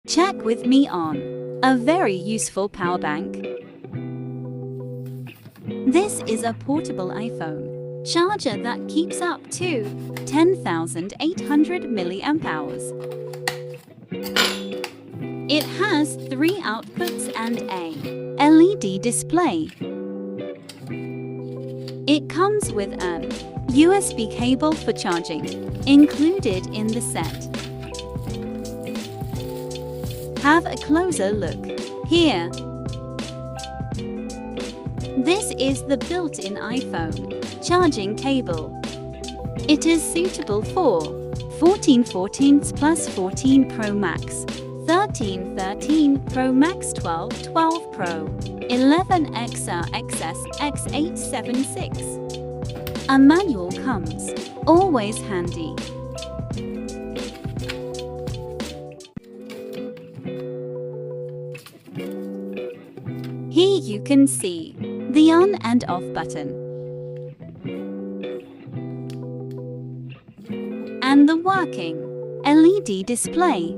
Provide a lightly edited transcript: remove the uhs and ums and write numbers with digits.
Check with me on a very useful power bank. This is a portable iPhone charger that keeps up to 10,800 milliamp hours. It has 3 outputs and a LED display. It comes with an USB cable for charging included in the set. Have a closer look here. This is the built-in iPhone charging cable. It is suitable for 14 Plus 14 Pro Max, 13 Pro Max, 12 Pro, 11 XR XS X876. A manual comes, always handy. Here you can see the on and off button and the working LED display.